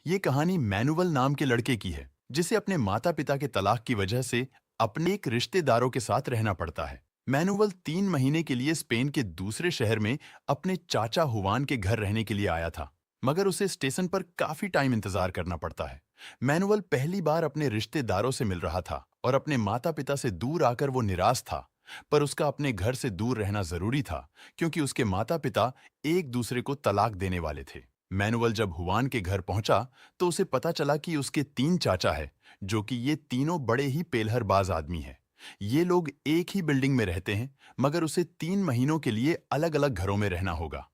ये कहानी मैनुअल नाम के लड़के की है, जिसे अपने माता पिता के तलाक की वजह से अपने एक रिश्तेदारों के साथ रहना पड़ता है। मैनुअल 3 महीने के लिए स्पेन के दूसरे शहर में अपने चाचा हुवान के घर रहने के लिए आया था, मगर उसे स्टेशन पर काफी टाइम इंतजार करना पड़ता है। मैनुअल पहली बार अपने रिश्तेदारों से मिल रहा था और अपने माता पिता से दूर आकर वो निराश था। पर उसका अपने घर से दूर रहना जरूरी था, क्योंकि उसके माता पिता एक दूसरे को तलाक देने वाले थे। मैनुअल जब हुआन के घर पहुंचा तो उसे पता चला कि उसके 3 चाचा है, जो कि ये तीनों बड़े ही पेलहरबाज आदमी हैं। ये लोग एक ही बिल्डिंग में रहते हैं, मगर उसे 3 महीनों के लिए अलग अलग घरों में रहना होगा।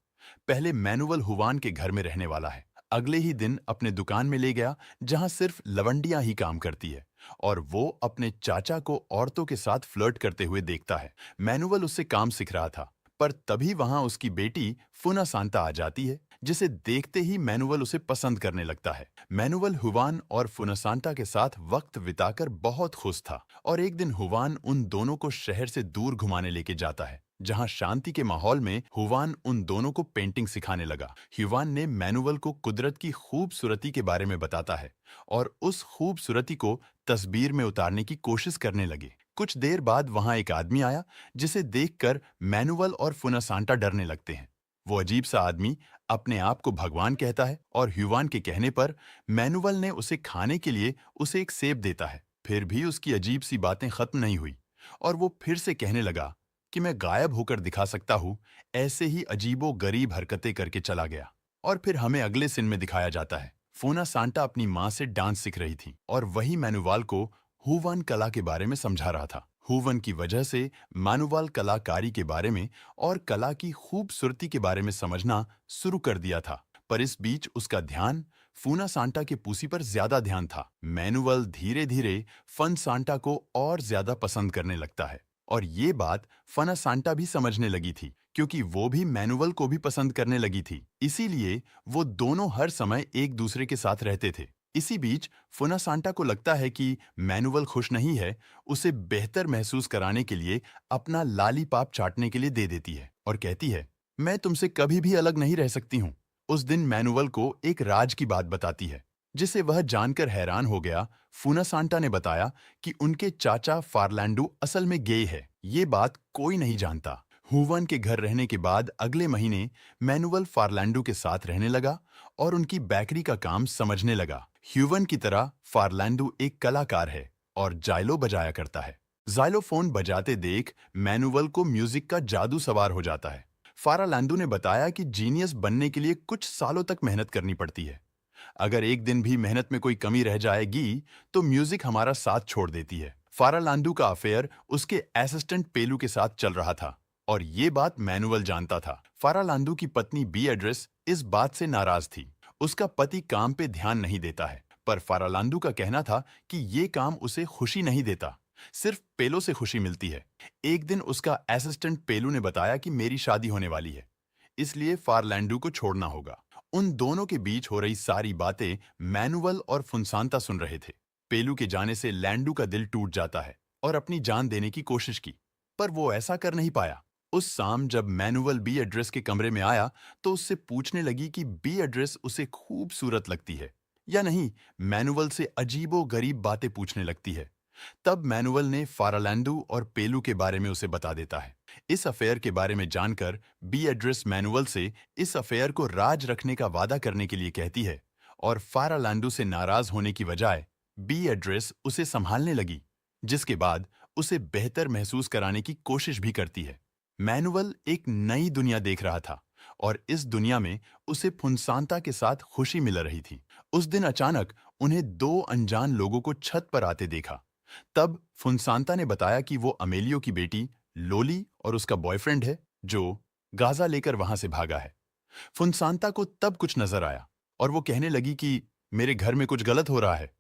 पहले मैनुअल हुवान के घर में रहने वाला है। अगले ही दिन अपने दुकान में ले गया, जहां सिर्फ लवंडियां ही काम करती है, और वो अपने चाचा को औरतों के साथ फ्लर्ट करते हुए देखता है। मैनुअल उससे काम सीख रहा था, पर तभी वहां उसकी बेटी फुना सांता आ जाती है, जिसे देखते ही मैनुअल उसे पसंद करने लगता है। मैनुअल हुवान और फुनासांटा के साथ वक्त बिताकर बहुत खुश था, और एक दिन हुवान उन दोनों को शहर से दूर घुमाने लेके जाता है, जहां शांति के माहौल में हुवान उन दोनों को पेंटिंग सिखाने लगा। हुवान ने मैनुअल को कुदरत की खूबसूरती के बारे में बताता है, और उस खूबसूरती को तस्वीर में उतारने की कोशिश करने लगे। कुछ देर बाद वहां एक आदमी आया, जिसे देखकर मैनुअल और फुनासांटा डरने लगते हैं। वो अजीब सा आदमी अपने आप को भगवान कहता है, और हुवान के कहने पर मैनुअल ने उसे खाने के लिए उसे एक सेब देता है। फिर भी उसकी अजीब सी बातें खत्म नहीं हुई, और वो फिर से कहने लगा कि मैं गायब होकर दिखा सकता हूँ। ऐसे ही अजीबो गरीब हरकतें करके चला गया। और फिर हमें अगले सीन में दिखाया जाता है, फोना सांटा अपनी माँ से डांस सीख रही थी, और वही मैनुवाल को हुवन कला के बारे में समझा रहा था। हुवन की वजह से मैनुवाल कलाकारी के बारे में और कला की खूबसूरती के बारे में समझना शुरू कर दिया था। पर इस बीच उसका ध्यान फूना सांटा के पूसी पर ज्यादा ध्यान था। मैनुअल धीरे धीरे फन सांटा को और ज्यादा पसंद करने लगता है, और ये बात फना सांटा भी समझने लगी थी, क्योंकि वो भी मैनुअल को भी पसंद करने लगी थी। इसीलिए वो दोनों हर समय एक दूसरे के साथ रहते थे। इसी बीच फुना सांटा को लगता है कि मैनुअल खुश नहीं है, उसे बेहतर महसूस कराने के लिए अपना लालीपाप चाटने के लिए दे देती है, और कहती है, मैं तुमसे कभी भी अलग नहीं रह सकती हूँ। उस दिन मैनुअल को एक राज की बात बताती है, जिसे वह जानकर हैरान हो गया। फूना सांटा ने बताया कि उनके चाचा फार्लैंडो असल में गेय है। ये बात कोई नहीं जानता। हुवन के घर रहने के बाद अगले महीने मैनुअल फार्लैंडो के साथ रहने लगा और उनकी बेकरी का काम समझने लगा। ह्यूवन की तरह फार्लैंडो एक कलाकार है और जाइलो बजाया करता है। जाइलोफोन बजाते देख मैनुअल को म्यूजिक का जादू सवार हो जाता है। फारालैंडो ने बताया कि जीनियस बनने के लिए कुछ सालों तक मेहनत करनी पड़ती है। अगर एक दिन भी मेहनत में कोई कमी रह जाएगी तो म्यूजिक हमारा साथ छोड़ देती है। फारालांडू का अफेयर उसके असिस्टेंट पेलू के साथ चल रहा था, और ये बात मैनुअल जानता था। फारालांडू की पत्नी बीएड्रेस इस बात से नाराज थी। उसका पति काम पे ध्यान नहीं देता है, पर फारालांडू का कहना था कि ये काम उसे खुशी नहीं देता, सिर्फ पेलो से खुशी मिलती है। एक दिन उसका असिस्टेंट पेलू ने बताया कि मेरी शादी होने वाली है, इसलिए फारलैंडू को छोड़ना होगा। उन दोनों के बीच हो रही सारी बातें मैनुअल और फुनसांता सुन रहे थे। पेलू के जाने से लैंडू का दिल टूट जाता है और अपनी जान देने की कोशिश की, पर वो ऐसा कर नहीं पाया। उस शाम जब मैनुअल बी एड्रेस के कमरे में आया तो उससे पूछने लगी कि बी एड्रेस उसे खूबसूरत लगती है या नहीं। मैनुअल से अजीबो गरीब बातें पूछने लगती है। तब मैनुअल ने फारालैंडू और पेलू के बारे में उसे बता देता है। इस अफेयर के बारे में जानकर बी एड्रेस मैनुअल से इस अफेयर को राज रखने का वादा करने के लिए कहती है, और फारालैंडू से नाराज होने की बजाय बी एड्रेस उसे संभालने लगी, जिसके बाद उसे बेहतर महसूस कराने की कोशिश भी करती है। मैनुअल एक नई दुनिया देख रहा था, और इस दुनिया में उसे फुनसांता के साथ खुशी मिल रही थी। उस दिन अचानक उन्हें 2 अनजान लोगों को छत पर आते देखा। तब फुनसांता ने बताया कि वो अमेलियो की बेटी लोली और उसका बॉयफ्रेंड है, जो गाजा लेकर वहां से भागा है। फुनसांता को तब कुछ नजर आया, और वो कहने लगी कि मेरे घर में कुछ गलत हो रहा है।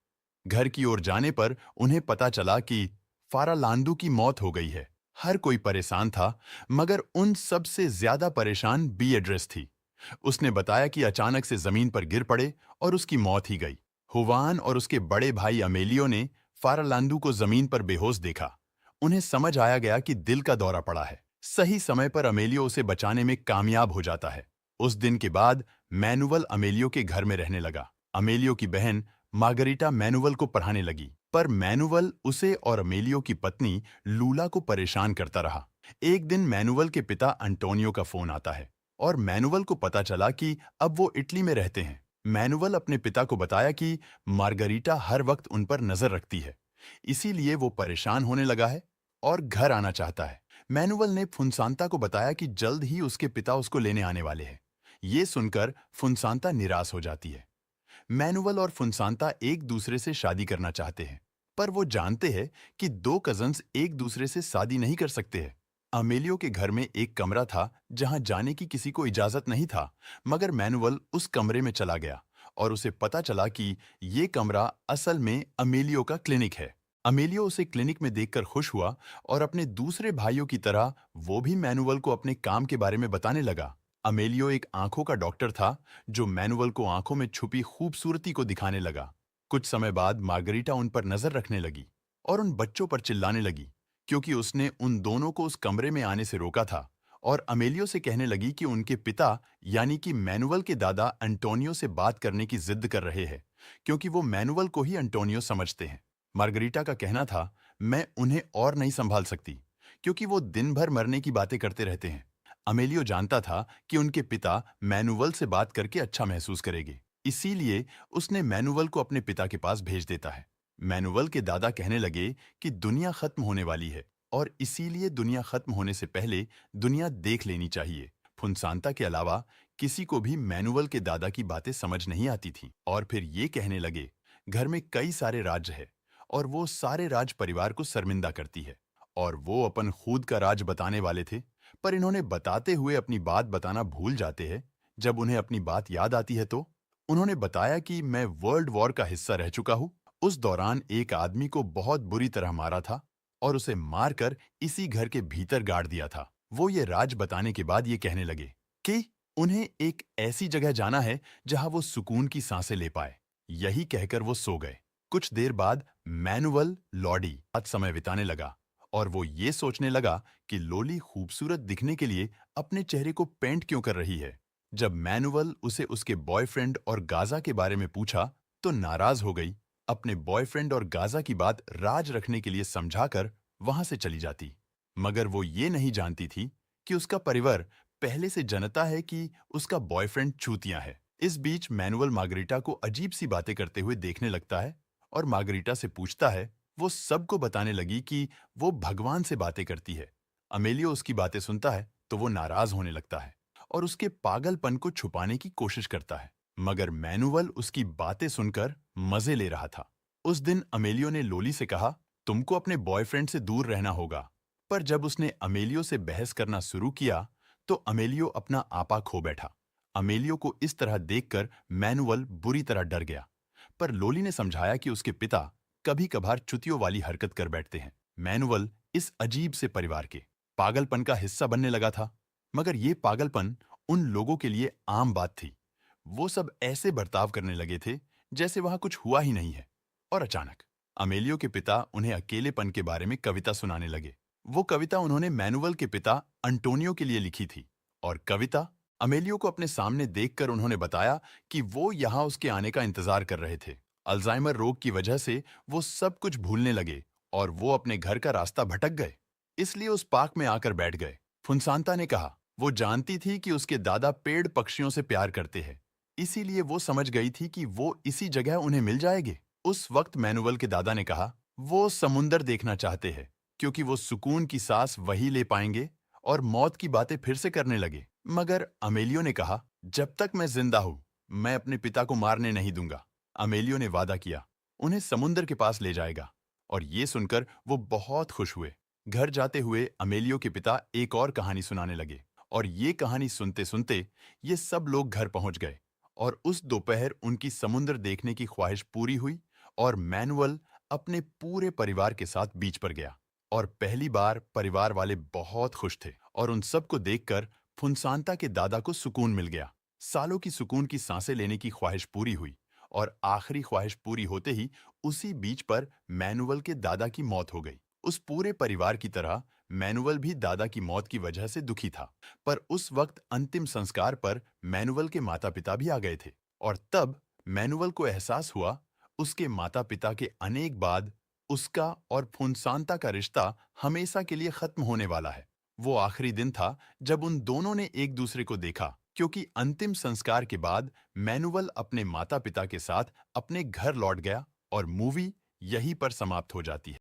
घर की ओर जाने पर उन्हें पता चला कि फारालांडू की मौत हो गई है। हर कोई परेशान था, मगर उन सबसे ज्यादा परेशान बी एड्रेस थी। उसने बताया कि अचानक से जमीन पर गिर पड़े और उसकी मौत ही गई। हुवान और उसके बड़े भाई अमेलियो ने फारालांडू को जमीन पर बेहोश देखा। उन्हें समझ आया गया कि दिल का दौरा पड़ा है। सही समय पर अमेलियो उसे बचाने में कामयाब हो जाता है। उस दिन के बाद मैनुअल अमेलियो के घर में रहने लगा। अमेलियो की बहन मार्गरीटा मैनुअल को पढ़ाने लगी, पर मैनुअल उसे और अमेलियो की पत्नी लूला को परेशान करता रहा। एक दिन मैनुअल के पिता अंटोनियो का फोन आता है और मैनुअल को पता चला कि अब वो इटली में रहते हैं। मैनुअल अपने पिता को बताया कि मार्गरीटा हर वक्त उन पर नजर रखती है, इसीलिए वो परेशान होने लगा है और घर आना चाहता है। मैनुअल ने फुनसांता को बताया कि जल्द ही उसके पिता उसको लेने आने वाले हैं। ये सुनकर फुनसांता निराश हो जाती है। मैनुअल और फुनसांता एक दूसरे से शादी करना चाहते हैं, पर वो जानते हैं कि दो कजन्स एक दूसरे से शादी नहीं कर सकते हैं। अमेलियो के घर में एक कमरा था जहां जाने की किसी को इजाजत नहीं था, मगर मैनुअल उस कमरे में चला गया और उसे पता चला कि ये कमरा असल में अमेलियो का क्लिनिक है। अमेलियो उसे क्लिनिक में देखकर खुश हुआ और अपने दूसरे भाइयों की तरह वो भी मैनुअल को अपने काम के बारे में बताने लगा। अमेलियो एक आंखों का डॉक्टर था जो मैनुअल को आंखों में छुपी खूबसूरती को दिखाने लगा। कुछ समय बाद मार्गरीटा उन पर नजर रखने लगी और उन बच्चों पर चिल्लाने लगी, क्योंकि उसने उन दोनों को उस कमरे में आने से रोका था, और अमेलियो से कहने लगी कि उनके पिता यानी कि मैनुअल के दादा अंटोनियो से बात करने की जिद कर रहे हैं, क्योंकि वो मैनुअल को ही अंटोनियो समझते हैं। मार्गरीटा का कहना था, मैं उन्हें और नहीं संभाल सकती, क्योंकि वो दिन भर मरने की बातें करते रहते हैं। अमेलियो जानता था कि उनके पिता मैनुअल से बात करके अच्छा महसूस करेंगे, इसीलिए उसने मैनुअल को अपने पिता के पास भेज देता है। मैनुअल के दादा कहने लगे कि दुनिया खत्म होने वाली है और इसीलिए दुनिया खत्म होने से पहले दुनिया देख लेनी चाहिए। फुनसांता के अलावा किसी को भी मैनुअल के दादा की बातें समझ नहीं आती थी, और फिर ये कहने लगे, घर में कई सारे राज्य है और वो सारे राज परिवार को शर्मिंदा करती है, और वो अपन खुद का राज बताने वाले थे, पर इन्होंने बताते हुए अपनी बात बताना भूल जाते हैं। जब उन्हें अपनी बात याद आती है तो उन्होंने बताया कि मैं वर्ल्ड वॉर का हिस्सा रह चुका हूं। उस दौरान एक आदमी को बहुत बुरी तरह मारा था और उसे मारकर इसी घर के भीतर गाड़ दिया था। वो ये राज बताने के बाद ये कहने लगे कि उन्हें एक ऐसी जगह जाना है जहां वो सुकून की सांसें ले पाए। यही कहकर वो सो गए। कुछ देर बाद मैनुअल लॉडी आज समय बिताने लगा और वो ये सोचने लगा कि लोली खूबसूरत दिखने के लिए अपने चेहरे को पेंट क्यों कर रही है। जब मैनुअल उसे उसके बॉयफ्रेंड और गाजा के बारे में पूछा तो नाराज हो गई। अपने बॉयफ्रेंड और गाजा की बात राज रखने के लिए समझाकर वहां से चली जाती, मगर वो ये नहीं जानती थी कि उसका परिवार पहले से जानता है कि उसका बॉयफ्रेंड चूतिया है। इस बीच मैनुअल मार्गरीटा को अजीब सी बातें करते हुए देखने लगता है और मार्गरीटा से पूछता है। वो सबको बताने लगी कि वो भगवान से बातें करती है। अमेलियो उसकी बातें सुनता है तो वो नाराज होने लगता है और उसके पागलपन को छुपाने की कोशिश करता है, मगर मैनुअल उसकी बातें सुनकर मजे ले रहा था। उस दिन अमेलियो ने लोली से कहा, तुमको अपने बॉयफ्रेंड से दूर रहना होगा, पर जब उसने अमेलियो से बहस करना शुरू किया तो अमेलियो अपना आपा खो बैठा। अमेलियो को इस तरह देखकर मैनुअल बुरी तरह डर गया, पर लोली ने समझाया कि उसके पिता कभी कभार चुतियों वाली हरकत कर बैठते हैं। मैनुअल इस अजीब से परिवार के पागलपन का हिस्सा बनने लगा था, मगर ये पागलपन उन लोगों के लिए आम बात थी। वो सब ऐसे बर्ताव करने लगे थे जैसे वहां कुछ हुआ ही नहीं है। और अचानक अमेलियो के पिता उन्हें अकेलेपन के बारे में कविता सुनाने लगे। वो कविता उन्होंने मैनुअल के पिता अंटोनियो के लिए लिखी थी, और कविता अमेलियो को अपने सामने देखकर उन्होंने बताया कि वो यहाँ उसके आने का इंतजार कर रहे थे। अल्जाइमर रोग की वजह से वो सब कुछ भूलने लगे और वो अपने घर का रास्ता भटक गए, इसलिए उस पार्क में आकर बैठ गए। फुनसांता ने कहा, वो जानती थी कि उसके दादा पेड़ पक्षियों से प्यार करते हैं, इसीलिए वो समझ गई थी कि वो इसी जगह उन्हें मिल जाएंगे। उस वक्त मैनुअल के दादा ने कहा, वो समुंदर देखना चाहते हैं, क्योंकि वो सुकून की सांस वही ले पाएंगे, और मौत की बातें फिर से करने लगे। मगर अमेलियो ने कहा, जब तक मैं जिंदा हूं, मैं अपने पिता को मारने नहीं दूंगा। अमेलियो ने वादा किया, उन्हें समुंदर के पास ले जाएगा, और ये सुनकर वो बहुत खुश हुए। घर जाते हुए अमेलियो के पिता एक और कहानी सुनाने लगे, और ये कहानी सुनते सुनते ये सब लोग घर पहुंच गए, और उस दोपहर उनकी समुंदर देखने की ख्वाहिश पूरी हुई, और मैनुअल अपने पूरे परिवार के साथ बीच पर गया, और पहली बार परिवार वाले बहुत खुश थे, और उन सबको देखकर फुनसांता के दादा को सुकून मिल गया। सालों की सुकून की सांसें लेने की ख्वाहिश पूरी हुई, और आखिरी ख्वाहिश पूरी होते ही उसी बीच पर मैनुअल के दादा की मौत हो गई। उस पूरे परिवार की तरह मैनुअल भी दादा की मौत की वजह से दुखी था, पर उस वक्त अंतिम संस्कार पर मैनुअल के माता पिता भी आ गए थे, और तब मैनुअल को एहसास हुआ उसके माता पिता के अनेक बाद उसका और फुनसांता का रिश्ता हमेशा के लिए खत्म होने वाला है। वो आखिरी दिन था जब उन दोनों ने एक दूसरे को देखा, क्योंकि अंतिम संस्कार के बाद मैनुअल अपने माता पिता के साथ अपने घर लौट गया और मूवी यहीं पर समाप्त हो जाती है।